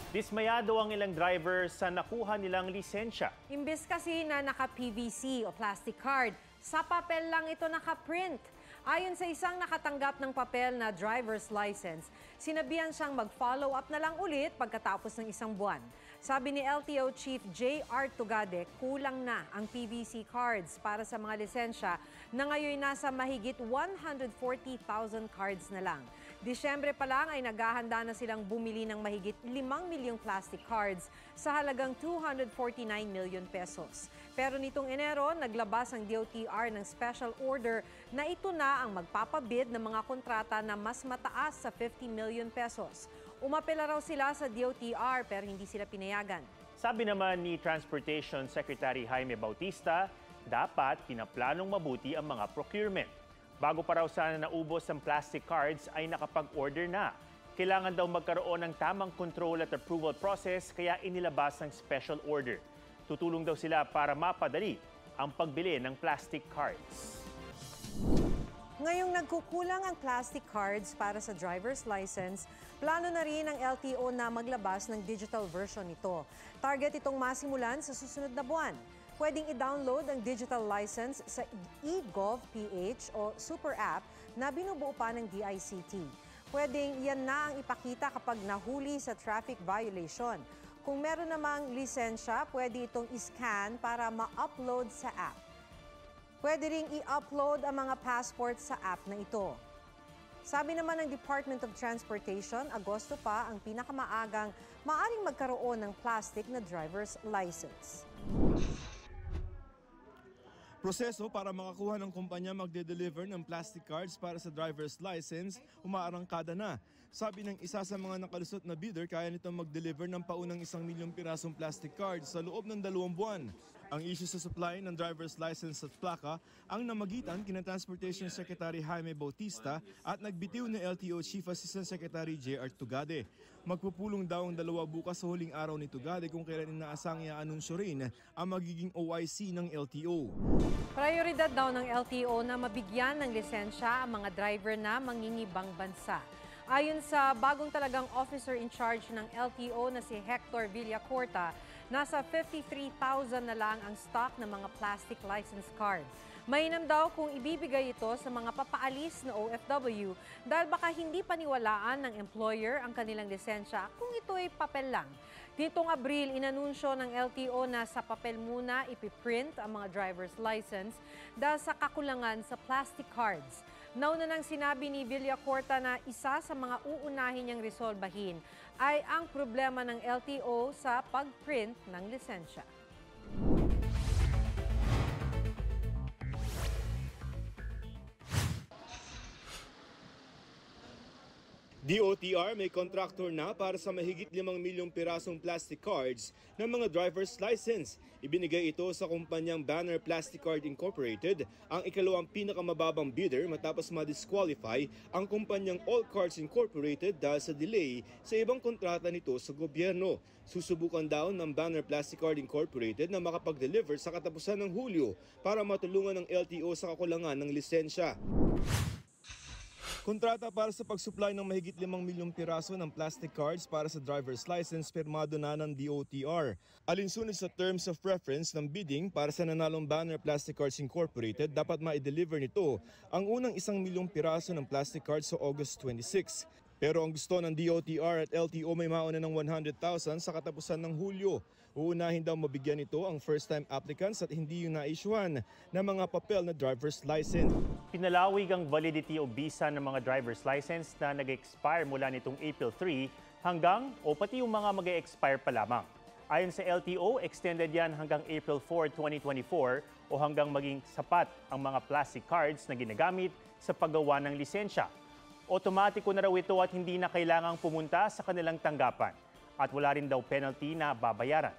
Dismayado ang ilang driver sa nakuha nilang lisensya. Imbes kasi na naka-PVC o plastic card, sa papel lang ito naka-print. Ayon sa isang nakatanggap ng papel na driver's license, sinabihan siyang mag-follow up na lang ulit pagkatapos ng isang buwan. Sabi ni LTO Chief J.R. Tugade, kulang na ang PVC cards para sa mga lisensya na ngayon nasa mahigit 140,000 cards na lang. Disyembre pa lang ay naghahanda na silang bumili ng mahigit 5 milyong plastic cards sa halagang 249 million pesos. Pero nitong Enero, naglabas ang DOTR ng special order na ito na ang magpapabid ng mga kontrata na mas mataas sa 50 million pesos. Umapela raw sila sa DOTR pero hindi sila pinayagan. Sabi naman ni Transportation Secretary Jaime Bautista, dapat pinaplanong mabuti ang mga procurement. Bago pa raw sana naubos ang plastic cards ay nakapag-order na. Kailangan daw magkaroon ng tamang control at approval process kaya inilabas ang special order. Tutulong daw sila para mapadali ang pagbili ng plastic cards. Ngayong nagkukulang ang plastic cards para sa driver's license, plano na rin ng LTO na maglabas ng digital version nito. Target itong masimulan sa susunod na buwan. Pwedeng i-download ang digital license sa eGov.ph o Super App na binubuo pa ng DICT. Pwedeng yan na ang ipakita kapag nahuli sa traffic violation. Kung meron namang lisensya, pwede itong i-scan para ma-upload sa app. Pwede ring i-upload ang mga passport sa app na ito. Sabi naman ng Department of Transportation, Agosto pa ang pinakamaagang maaring magkaroon ng plastic na driver's license. Proseso para makakuha ng kumpanya magde-deliver ng plastic cards para sa driver's license, umaarangkada na. Sabi ng isa sa mga nakalusot na bidder, kaya nitong mag-deliver ng paunang 1 milyong pirasong plastic cards sa loob ng 2 buwan. Ang issue sa supply ng driver's license at plaka ang namagitan kina Transportation Secretary Jaime Bautista at nagbitiw ni LTO Chief Assistant Secretary J.R. Tugade. Magpupulong daw ang dalawa bukas sa huling araw ni Tugade kung kailan inaasang i-anunsyo rin ang magiging OIC ng LTO. Prioridad daw ng LTO na mabigyan ng lisensya ang mga driver na mangingibang bansa. Ayon sa bagong talagang officer in charge ng LTO na si Hector Villacorta, nasa 53,000 na lang ang stock ng mga plastic license card. Mainam daw kung ibibigay ito sa mga papaalis na OFW dahil baka hindi paniwalaan ng employer ang kanilang lisensya kung ito ay papel lang. Nitong Abril, inanunsyo ng LTO na sa papel muna ipiprint ang mga driver's license dahil sa kakulangan sa plastic cards. Nauna nang sinabi ni Villacorta na isa sa mga uunahin niyang resolbahin ay ang problema ng LTO sa pag-print ng lisensya. DOTR may contractor na para sa mahigit 5 milyong pirasong plastic cards ng mga driver's license. Ibinigay ito sa kumpanyang Banner Plastic Card Incorporated, ang ikalawang pinakamababang bidder matapos ma-disqualify ang kumpanyang All Cards Incorporated dahil sa delay sa ibang kontrata nito sa gobyerno. Susubukan daw ng Banner Plastic Card Incorporated na makapag-deliver sa katapusan ng Hulyo para matulungan ng LTO sa kakulangan ng lisensya. Kontrata para sa pag-supply ng mahigit 5 milyong piraso ng plastic cards para sa driver's license pirmado na ng DOTR. Alinsunod sa terms of preference ng bidding para sa nanalong Banner Plastic Cards Incorporated, dapat ma-deliver nito ang unang 1 milyong piraso ng plastic cards sa August 26. Pero ang gusto ng DOTR at LTO may mauna ng 100,000 sa katapusan ng Hulyo. Uunahin daw mabigyan ito ang first-time applicants at hindi yung na-issuehan ng mga papel na driver's license. Pinalawig ang validity o visa ng mga driver's license na nag-expire mula nitong April 3 hanggang o pati yung mga mag-expire pa lamang. Ayon sa LTO, extended yan hanggang April 4, 2024 o hanggang maging sapat ang mga plastic cards na ginagamit sa paggawa ng lisensya. Otomatiko na raw ito at hindi na kailangang pumunta sa kanilang tanggapan at wala rin daw penalty na babayaran.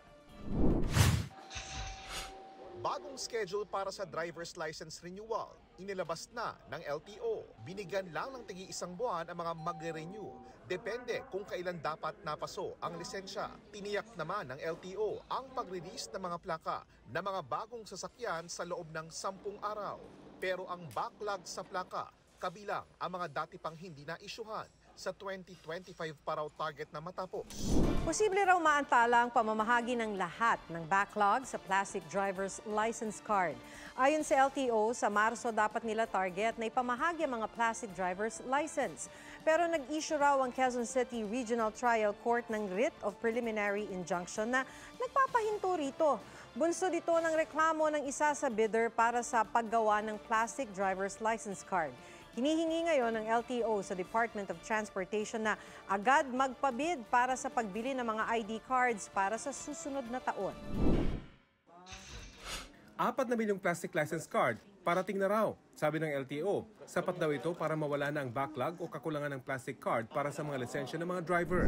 Bagong schedule para sa driver's license renewal, inilabas na ng LTO. Binigyan lang ng tigi-1 buwan ang mga magre-renew. Depende kung kailan dapat napaso ang lisensya. Tiniyak naman ng LTO ang pag-release ng mga plaka ng mga bagong sasakyan sa loob ng 10 araw. Pero ang backlog sa plaka kabilang ang mga dati pang hindi na-isyuhan. Sa 2025 pa raw target na matapos. Posible raw maantala ang pamamahagi ng lahat ng backlog sa plastic driver's license card. Ayon sa LTO, sa Marso dapat nila target na ipamahagi ang mga plastic driver's license. Pero nag-issue raw ang Quezon City Regional Trial Court ng writ of preliminary injunction na nagpapahinto rito. Bunso dito ng reklamo ng isa sa bidder para sa paggawa ng plastic driver's license card. Hinihingi ngayon ng LTO sa Department of Transportation na agad magpabid para sa pagbili ng mga ID cards para sa susunod na taon. 4 na milyong plastic license card, parating na raw, sabi ng LTO. Sapat daw ito para mawala na ang backlog o kakulangan ng plastic card para sa mga lisensya ng mga driver.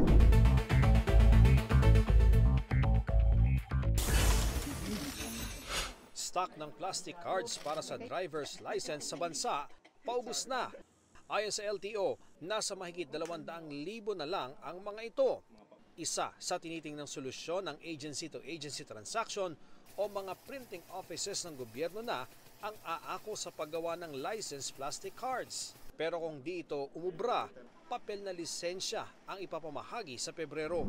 Stock ng plastic cards para sa driver's license sa bansa paubos na. Ayon sa LTO, nasa mahigit 200,000 na lang ang mga ito. Isa sa tinitingnang solusyon ng agency-to-agency transaction o mga printing offices ng gobyerno na ang aako sa paggawa ng license plastic cards. Pero kung di ito umubra, papel na lisensya ang ipapamahagi sa Pebrero.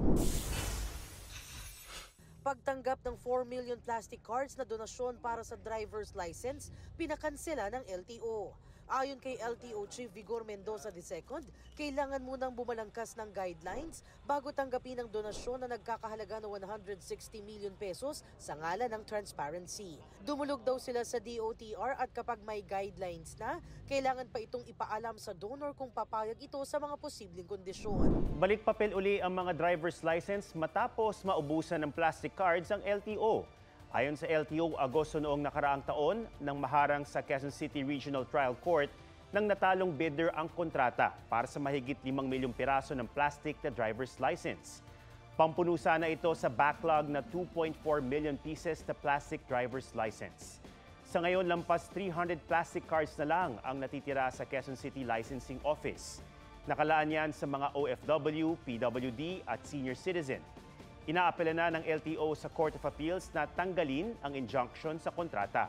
Pagtanggap ng 4 million plastic cards na donasyon para sa driver's license, pinakansela ng LTO. Ayon kay LTO Chief Vigor Mendoza II, kailangan munang bumalangkas ng guidelines bago tanggapin ang donasyon na nagkakahalaga ng 160 million pesos sa ngalan ng transparency. Dumulog daw sila sa DOTR at kapag may guidelines na, kailangan pa itong ipaalam sa donor kung papayag ito sa mga posibleng kondisyon. Balik papel uli ang mga driver's license matapos maubusan ng plastic cards ang LTO. Ayon sa LTO, Agosto noong nakaraang taon, nang maharang sa Quezon City Regional Trial Court nang natalong bidder ang kontrata para sa mahigit 5 milyong piraso ng plastic na driver's license. Pampuno sana ito sa backlog na 2.4 million pieces na plastic driver's license. Sa ngayon, lampas 300 plastic cards na lang ang natitira sa Quezon City Licensing Office. Nakalaan yan sa mga OFW, PWD at senior citizen. Inaapela na ng LTO sa Court of Appeals na tanggalin ang injunction sa kontrata.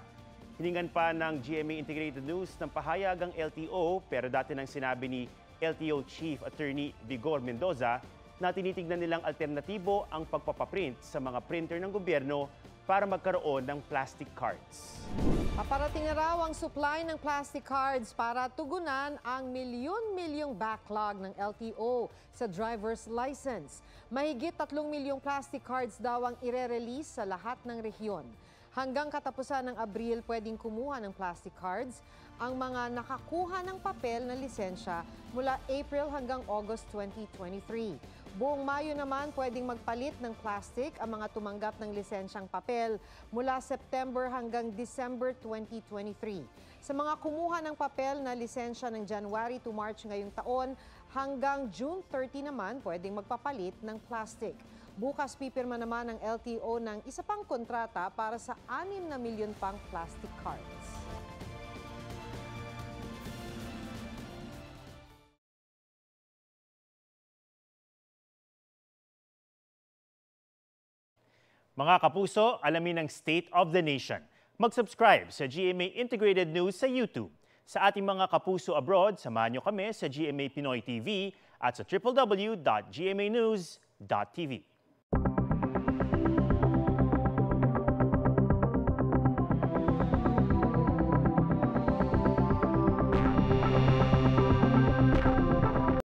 Hiningan pa ng GMA Integrated News ng pahayag ang LTO pero dati nang sinabi ni LTO Chief Attorney Vigor Mendoza na tinitignan nilang alternatibo ang pagpapaprint sa mga printer ng gobyerno para magkaroon ng plastic cards. Paparating na raw ang supply ng plastic cards para tugunan ang milyon-milyong backlog ng LTO sa driver's license. Mahigit 3 milyong plastic cards daw ang ire-release sa lahat ng rehiyon. Hanggang katapusan ng Abril, pwedeng kumuha ng plastic cards ang mga nakakuha ng papel na lisensya mula April hanggang August 2023. Buong Mayo naman, pwedeng magpalit ng plastic ang mga tumanggap ng lisensyang papel mula September hanggang December 2023. Sa mga kumuha ng papel na lisensya ng January to March ngayong taon, hanggang June 30 naman, pwedeng magpapalit ng plastic. Bukas pipirma naman ng LTO ng isa pang kontrata para sa 6 na milyon pang plastic cards. Mga kapuso, alamin ang State of the Nation. Mag-subscribe sa GMA Integrated News sa YouTube. Sa ating mga kapuso abroad, samahan niyo kami sa GMA Pinoy TV at sa www.gmanews.tv.